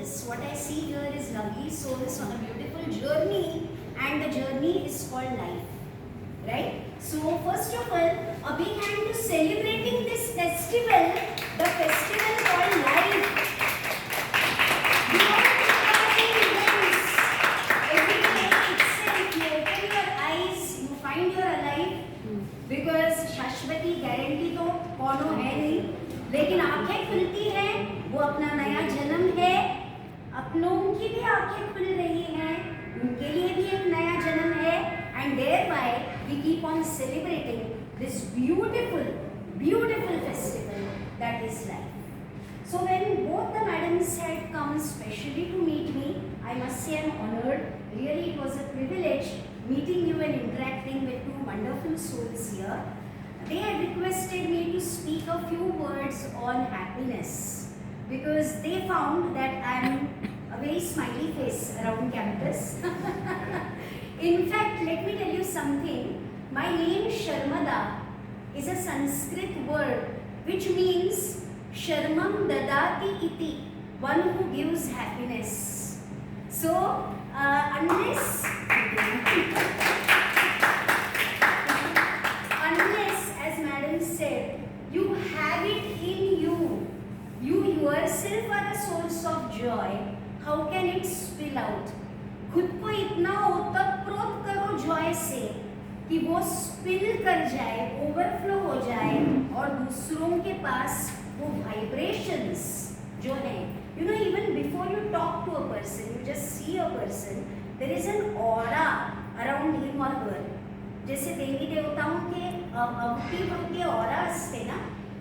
souls. What I see here is lovely souls on a beautiful journey, and the journey is called life. Right? So first of all, a big hand to celebrating this festival, the festival called life. You every day itself, you open your eyes, you find you're alive, because शाश्वती guarantee तो कौनो है नहीं, लेकिन आंखें खुलती हैं, वो अपना नया जन्म है, अपनों की भी आंखें खुल रही हैं, उनके लिए भी एक नया जन्म है, and thereby we keep on celebrating this beautiful, beautiful festival that is life. So when both the madams had come specially to meet me, I must say I'm honored. Really, it was a privilege meeting you and interacting with two wonderful souls here. They had requested me to speak a few words on happiness because they found that I'm a very smiley face around campus. In fact, let me tell you something. My name Sharmada is a Sanskrit word which means Sharmam Dadati Iti, one who gives happiness. So, unless, as madam said, you have it in you, you yourself are a source of joy, how can it spill out? खुद को इतना ओतप्रोत करो Joy से कि वो spill कर जाए, ओवरफ्लो हो जाए और दूसरों के पास वो वाइब्रेशंस जो है, you know, even before you talk to a person, you just see a person, there is an aura around him और हर. जैसे देवी देवताओं के अवती ऑरा असते ना,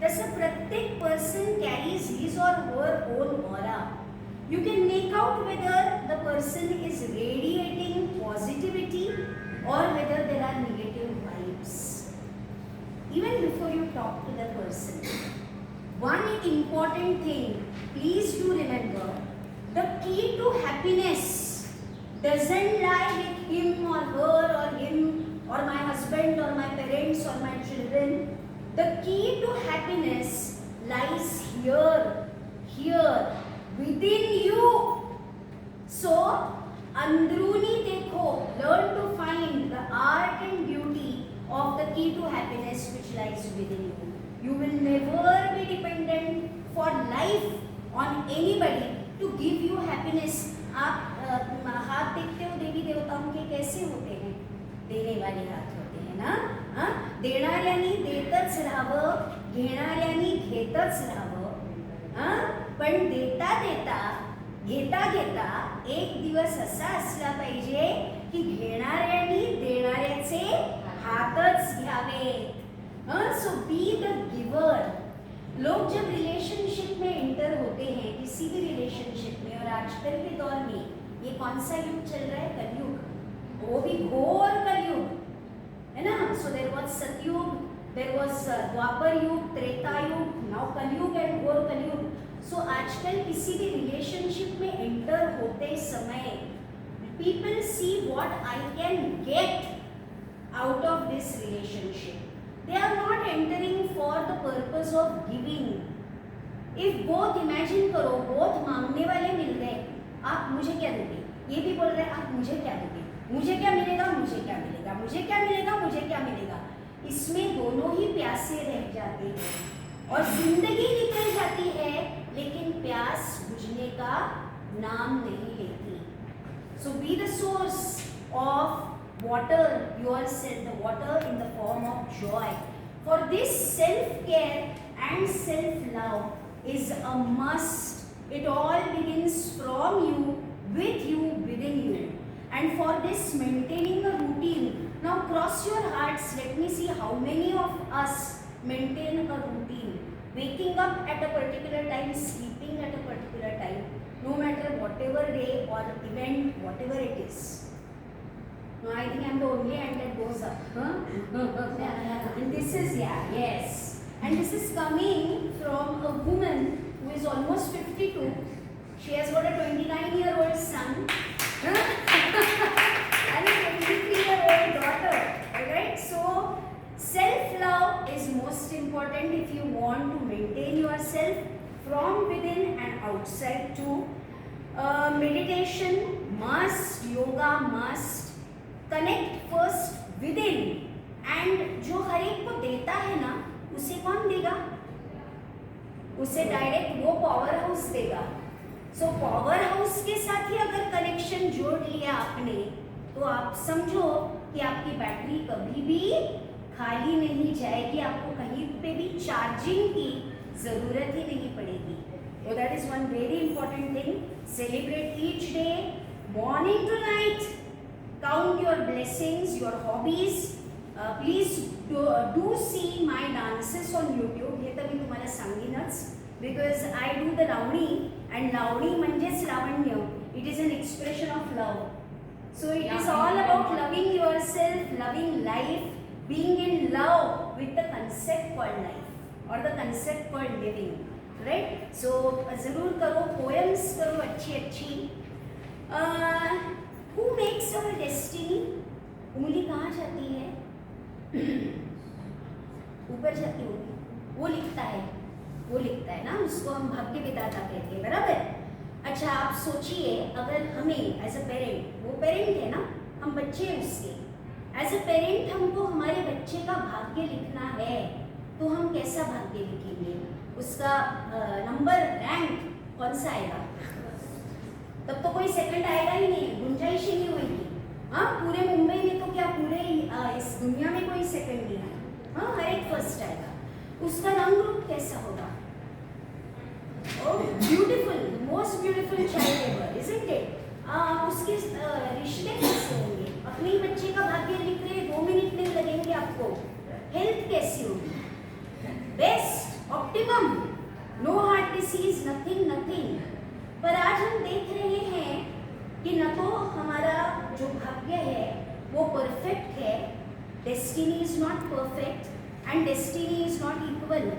तसं प्रत्येक पर्सन कॅरीज हिज और her own aura. You can make out whether the person is radiating positivity or whether there are negative vibes. Even before you talk to the person, one important thing, please do remember, the key to happiness doesn't lie with him or her or him or my husband or my parents or my children. The key to happiness lies here. Within you. So, andruni dekho, learn to find the art and beauty of the key to happiness which lies within you. You will never be dependent for life on anybody to give you happiness. आप हाथ देखते हो देवी देवताओं के कैसे होते हैं? देने वाले हाथ होते हैं ना? हाँ? देणाऱ्यानी देतच राहावं, घेणाऱ्यानी घेतच राहावं. हाँ? पण देता देता, घेता घेता एक दिवस असा असला पाहिजे की घेणाऱ्यानी देणाऱ्याचे हातच घ्यावेत. सो बी द गिवर. लोग जब रिलेशनशिप में एंटर होते हैं, किसी भी रिलेशनशिप में, और आजकल के दौर में ये कौन सा युग चल रहा है? कलयुग. वो भी घोर कलयुग है ना. सो देयर वाज सतयुग, देयर वाज द्वापर युग, त्रेता युग, नाउ कलयुग एंड घोर कलयुग. सो आजकल किसी भी रिलेशनशिप में एंटर होते समय people see what I can get out of this relationship. They are not entering for the purpose of giving. If both, imagine करो, बोथ मांगने वाले मिल गए, आप मुझे क्या दोगे? ये भी बोल रहे हैं आप मुझे क्या दोगे? मुझे क्या मिलेगा? मुझे क्या मिलेगा? मुझे क्या मिलेगा? मुझे क्या मिलेगा? इसमें दोनों ही प्यासे रह जाते हैं और जिंदगी निकल जाती है, लेकिन प्यास बुझने का नाम नहीं लेती. So be the source of water yourself, the water in the form of joy. For this self care and self love is a must. It all begins from you, with you, within you. And for this, maintaining a routine. Now cross your hearts, let me see how many of us maintain a routine. Waking up at a particular time, sleeping at a particular time, no matter whatever day or event, whatever it is. No, I think I'm the only hand that goes up. Huh? And this is, yes. And this is coming from a woman who is almost 52. She has got a 29-year-old son and a 23-year-old daughter. Alright, so self-love is most important if you want to maintain yourself from within and outside too. Meditation must, yoga must, connect first with in, and जो हर एक को देता है ना, उसे कौन देगा? उसे डायरेक्ट वो पावर हाउस देगा। सो पावर हाउस के साथ ही अगर कनेक्शन जोड़ लिया आपने, तो आप समझो कि आपकी बैटरी कभी भी खाली नहीं जाएगी, आपको कहीं पे भी चार्जिंग की जरूरत ही नहीं पड़ेगी। So that is one very important thing. Celebrate each day, morning to night. Count your blessings, your hobbies. Please do see my dances on YouTube. हे तर मी तुम्हाला सांगेनच, because I do the Lavani, and लावणी म्हणजेच लावण्य. It is an expression of love. So it is all about loving yourself, loving life, being in love with the concept called life or the concept called living. Right? So जरूर करो, poems करो अच्छी। Who makes our destiny? उंगली कहाँ जाती है? ऊपर जाती होगी, वो लिखता है ना, उसको हम भाग्य विधाता कहते हैं, बराबर। अच्छा, आप सोचिए, अगर हमें एज अ पेरेंट, वो पेरेंट है ना, हम बच्चे हैं उसके, एज अ पेरेंट हमको हमारे बच्चे का भाग्य लिखना है, तो हम कैसा भाग्य लिखेंगे? उसका नंबर, रैंक कौन सा आएगा? तब तो कोई सेकंड आएगा ही नहीं, गुंजाइश ही नहीं होगी। हाँ, पूरे मुंबई में तो क्या, पूरे इस दुनिया में कोई सेकंड नहीं आएगा। हाँ, हर एक फर्स्ट आएगा। उसका रंग रूप कैसा होगा? Beautiful, most beautiful child ever, isn't it? उसके रिश्ते कैसे होंगे? अपने बच्चे का भाग्य लिख रहे 2 मिनट नहीं लगेंगे आपको। हेल्थ कैसी होगी? Best, optimum, no heart disease, nothing. पर आज हम देख रहे हैं कि न तो हमारा जो भाग्य है वो परफेक्ट है, destiny is not perfect and destiny is not equal.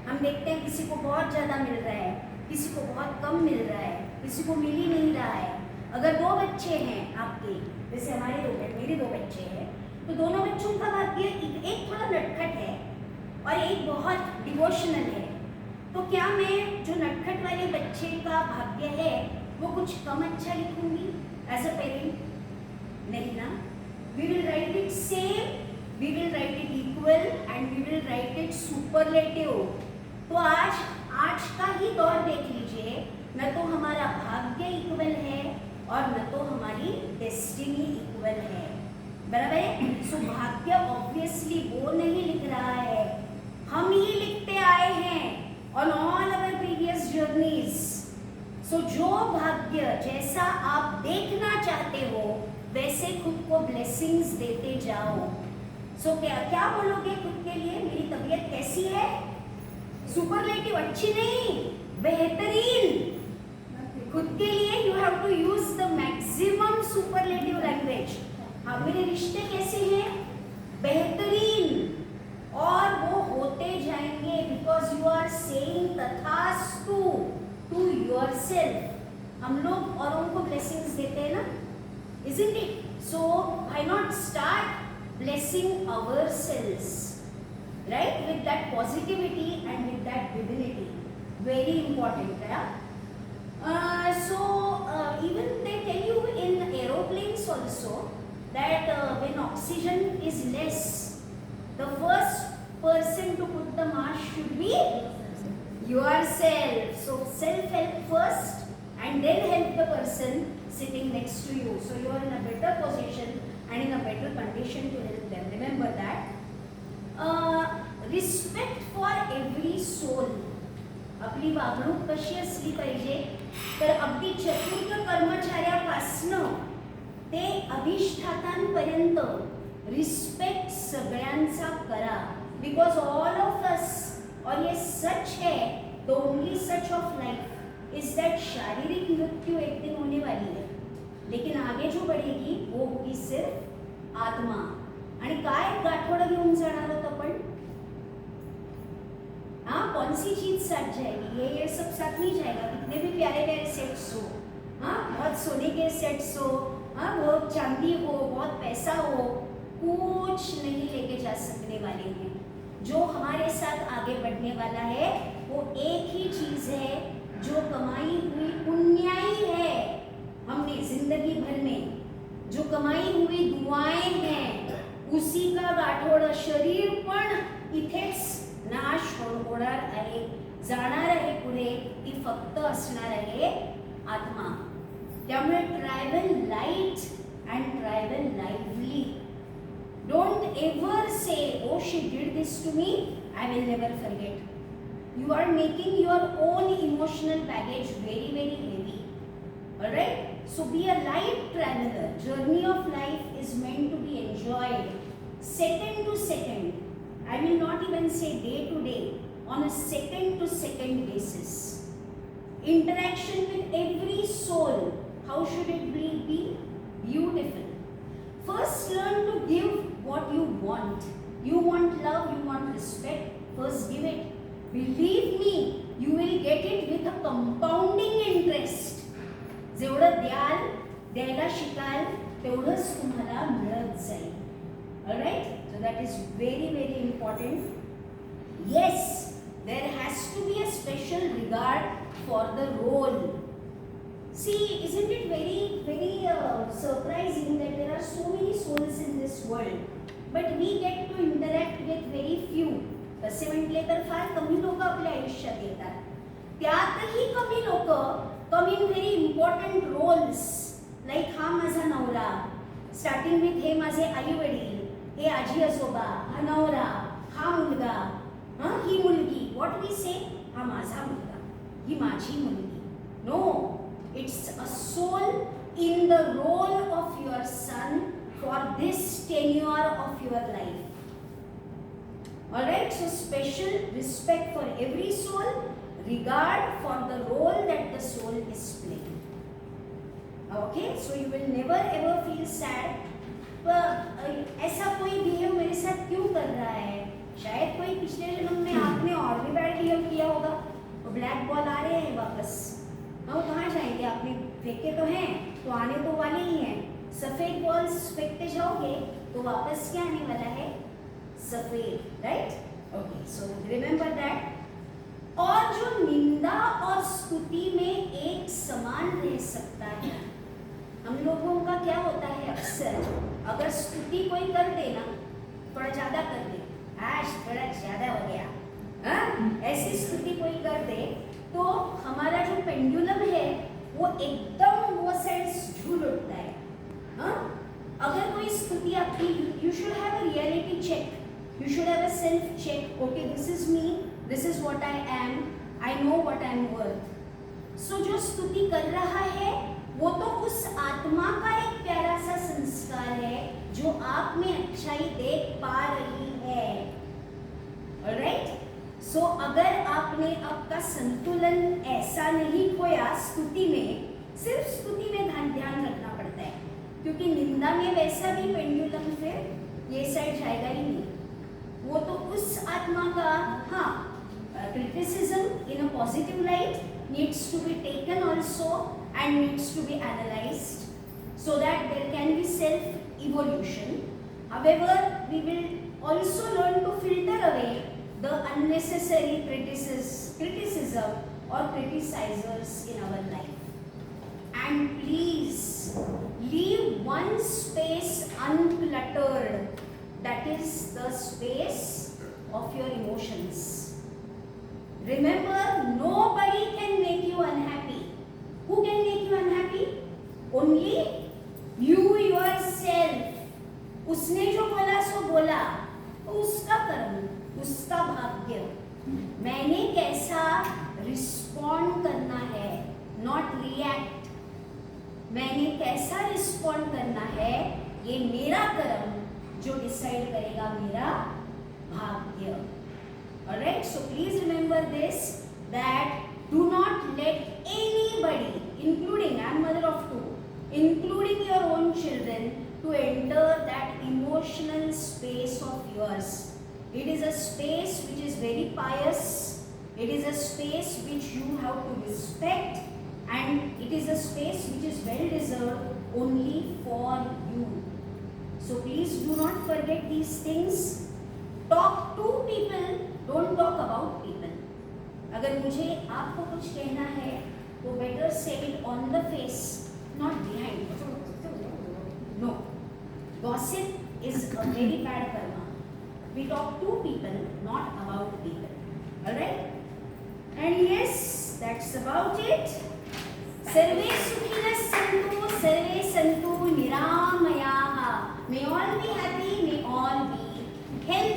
हम देखते हैं किसी को बहुत ज़्यादा मिल रहा है, किसी को बहुत कम मिल रहा है, किसी को मिल ही नहीं रहा है। अगर 2 बच्चे हैं आपके, जैसे मेरे 2 बच्चे हैं, तो दोनों बच्चों का भाग्य एक थोड़ा नटखट है और एक बहुत डिवोशनल है। तो क्या मैं जो नटखट वाले बच्चे का भाग्य है वो कुछ कम अच्छा लिखूंगी एज अ पेरेंट? नहीं ना। We will write it same, we will write it equal and we will write it superlative. तो आज का ही दौर देख लीजिए, न तो हमारा भाग्य इक्वल है और न तो हमारी डेस्टिनी इक्वल है, बराबर है? सो भाग्य ऑब्वियसली वो नहीं लिख रहा है, हम ही लिखते आए हैं on all our previous journeys. So जो भाग्य जैसा आप देखना चाहते हो वैसे खुद को blessings देते जाओ। So क्या बोलोगे खुद के लिए? मेरी तबीयत कैसी है? सुपरलेटिव, अच्छी नहीं, बेहतरीन। खुद के लिए you have to use the maximum superlative language. हाँ, मेरे रिश्ते कैसे हैं? बेहतरीन। और वो होते जाएंगे, बिकॉज यू आर सेइंग तथास्तु टू योरसेल्फ। हम लोग औरों को ब्लेसिंग्स देते हैं ना, isn't it? So why not start blessing ourselves, right, with that positivity and with that divinity. Very important, right? So even they tell you in aeroplanes also that when oxygen is less, the first person to put the mask should be yourself. So self-help first and then help the person sitting next to you. So you are in a better position and in a better condition to help them. Remember that. Respect for every soul. आपली वागणूक कशी असली पाहिजे? तर अगदी चतुर्थ कर्मचाऱ्यापासनं ते अधिष्ठातांपर्यंत respect सगळ्यांचा करा, बिकॉज ऑल ऑफ अस, और ये सच है, the only such of life is that शारीरिक मृत्यु एक दिन होने वाली है, लेकिन आगे जो बढ़ेगी वो होगी सिर्फ आत्मा। आणि काय गाठोडं घेऊन जाणार आहोत आपण? हाँ, कौन सी चीज साथ जाएगी? ये सब साथ नहीं जाएगा, कितने भी प्यारे प्यारे सेट्स हो, हाँ, बहुत सोने के सेट्स हो, हाँ, बहुत चांदी हो, बहुत पैसा हो, कुछ नहीं लेके जा सकने वाले हैं। जो हमारे साथ आगे बढ़ने वाला है वो एक ही चीज है, जो कमाई हुई पुण्याई है, माझं शरीर पण इथेच नाश होणार आहे, जाणार आहे पुढे, ती फक्त असणार आहे आत्मा. त्यामुळे travel light and travel lively. Don't ever say oh she did this to me, I will never forget. You are making your own emotional baggage very, very heavy. Alright? So be a light traveler. Journey of life is meant to be enjoyed second to second. I will not even say day to day, on a second to second basis. Interaction with every soul, how should it be? Beautiful. First learn to give what you want. You want love, you want respect, first give it. Believe me, you will get it with a compounding interest. जेवढं द्यायला शिकाल तेवढंच तुम्हाला मिळत जाईल. Alright? So that is very, very important. Yes, there has to be a special regard for the role. See, isn't it very, very surprising that there are so many souls in this world, but we get to interact with very few. तसे म्हटले तर फार कमी लोक आपल्या आयुष्यात येतात. त्यातही कमी लोक come in very important roles, like हा माझा नवरा, स्टार्टिंग विथ हे माझे आई वडील, हे आजी आजोबा, हा नवरा, हा मुलगा, ही मुलगी. व्हॉट वी से, हा माझा मुलगा, ही माझी मुलगी. No, it's a soul in the role of your son for this tenure of your life. Alright, so special respect for every soul, regard for the role that the soul is playing. Okay, so you will never ever feel sad. ऐसा कोई behave मेरे साथ क्यों कर रहा है? शायद कोई पिछले जन्म में आपने और भी बैड बिहेव किया होगा. तो ब्लैक बॉल आ रहे हैं वापस, हम कहाँ जाएंगे? आपने फेंके तो हैं, तो आने तो वाले ही हैं. सफेद बॉल्स फेंकते जाओगे तो वापस क्या आने वाला है? सफेद. Right? Okay, so remember that. और जो निंदा और स्तुति में एक समान रह सकता है. हम लोगों का क्या होता है अक्सर, अगर स्तुति कोई कर दे ना, थोड़ा ज्यादा कर दे, आज थोड़ा ज्यादा हो गया, ऐसी स्तुति कोई कर दे तो हमारा जो पेंडुलम है वो एकदम वो साइड झूल उठता है. अगर कोई स्तुति आपकी, you should have a reality check. You should have a self check. Okay, this is me, this is what I am, I know what I am worth. So जो स्तुति कर रहा है वो तो उस आत्मा का एक प्यारा सा संस्कार है जो आप में अच्छाई देख पा रही है. Alright? So अगर आपने आपका संतुलन ऐसा नहीं खोया स्तुति में, सिर्फ स्तुति में ध्यान रखना पड़ता है, क्योंकि निंदा में वैसा भी पेंडुलम फिर ये साइड जाएगा ही नहीं. वो तो उस आत्मा का, हाँ, criticism in a positive light needs to be taken also and needs to be analyzed so that there can be self evolution. However, we will also learn to filter away the unnecessary criticism or criticizers in our life. And please leave one space uncluttered. That is the space of your emotions. Remember, nobody can make you unhappy. Who can make you unhappy? Only you yourself. उसने जो बोला सो बोला, उसका कर्म, उसका भाग्य. मैंने कैसा रिस्पॉन्ड करना है, नॉट रिएक्ट. मैंने कैसा रिस्पॉन्ड करना है, ये मेरा कर्म जो डिसाइड करेगा मेरा भाग्य. Alright, so please remember this, that do not let anybody, including, I am mother of two, including your own children, to enter that emotional space of yours. It is a space which is very pious, it is a space which you have to respect, and it is a space which is well deserved only for you. So please do not forget these things. Talk to people, don't talk about people. अगर मुझे आपको कुछ कहना है तो better say it on the face, not behind. No, gossip is a very bad karma. We talk to people, not about people. Alright? And yes, that's about it. Sarve sukhinas santu, sarve santu niramayaha. May all be happy, may all be healthy.